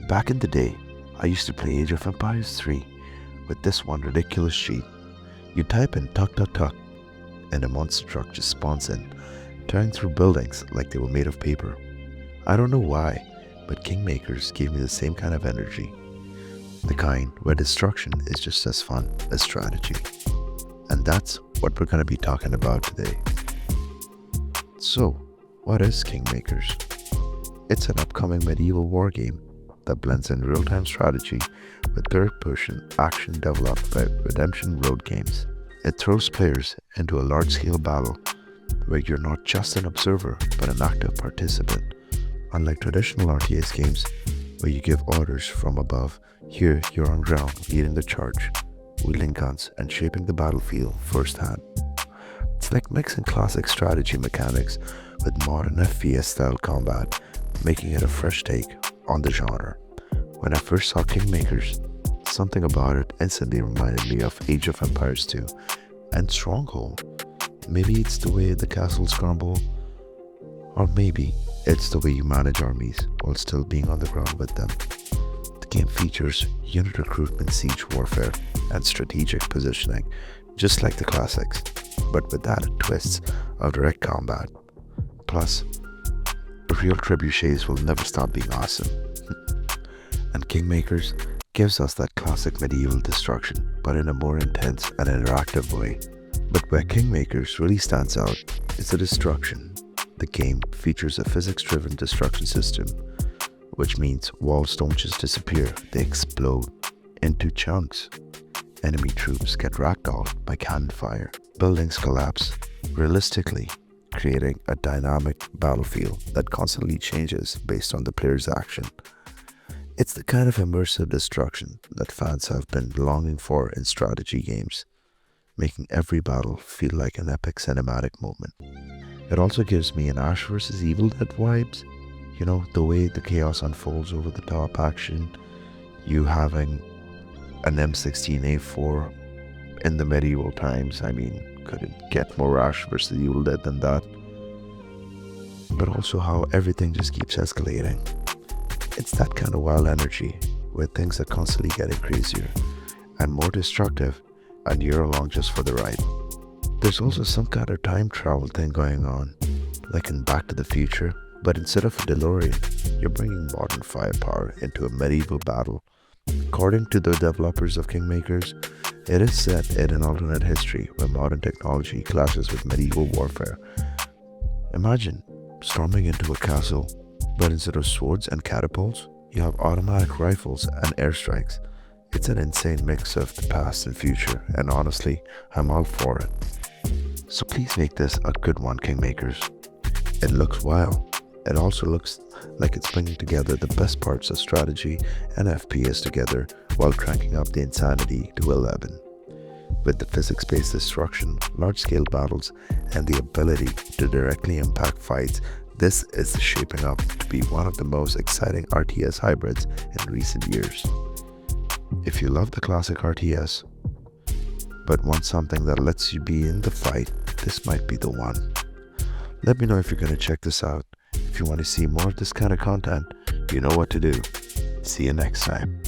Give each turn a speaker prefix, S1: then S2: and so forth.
S1: Back in the day, I used to play Age of Empires 3 with this one ridiculous cheat. You type in tuck tuck tuck and a monster truck just spawns in, tearing through buildings like they were made of paper. I don't know why, but Kingmakers gave me the same kind of energy. The kind where destruction is just as fun as strategy. And that's what we're going to be talking about today. So, what is Kingmakers? It's an upcoming medieval war game that blends in real-time strategy with third-person action developed by Redemption Road Games. It throws players into a large-scale battle where you're not just an observer but an active participant. Unlike traditional RTS games where you give orders from above, here you're on ground leading the charge, wielding guns and shaping the battlefield firsthand. It's like mixing classic strategy mechanics with modern FPS-style combat, making it a fresh take on the genre. When I first saw Kingmakers, something about it instantly reminded me of Age of Empires 2 and Stronghold. Maybe it's the way the castles crumble, or maybe it's the way you manage armies while still being on the ground with them. The game features unit recruitment, siege warfare, and strategic positioning, just like the classics, but with added twists of direct combat. Plus, real trebuchets will never stop being awesome. And Kingmakers gives us that classic medieval destruction, but in a more intense and interactive way. But where Kingmakers really stands out is the destruction. The game features a physics-driven destruction system, which means walls don't just disappear, they explode into chunks. Enemy troops get ragdolled by cannon fire. Buildings collapse realistically, creating a dynamic battlefield that constantly changes based on the player's action. It's the kind of immersive destruction that fans have been longing for in strategy games, making every battle feel like an epic cinematic moment. It also gives me an Ash vs Evil Dead vibes. You know, the way the chaos unfolds over the top action, you having an M16A4 in the medieval times. I mean, could it get more Ash vs Evil Dead than that? But also how everything just keeps escalating. It's that kind of wild energy where things are constantly getting crazier and more destructive, and you're along just for the ride. There's also some kind of time travel thing going on, like in Back to the Future, but instead of a DeLorean, you're bringing modern firepower into a medieval battle. According to the developers of Kingmakers, it is set in an alternate history where modern technology clashes with medieval warfare. Imagine storming into a castle, but instead of swords and catapults, you have automatic rifles and airstrikes. It's an insane mix of the past and future, and honestly, I'm all for it. So please make this a good one, Kingmakers. It looks wild. It also looks like it's bringing together the best parts of strategy and FPS together while cranking up the insanity to 11. With the physics-based destruction, large-scale battles, and the ability to directly impact fights, this is shaping up to be one of the most exciting RTS hybrids in recent years. If you love the classic RTS, but want something that lets you be in the fight, this might be the one. Let me know if you're going to check this out. If you want to see more of this kind of content, you know what to do. See you next time.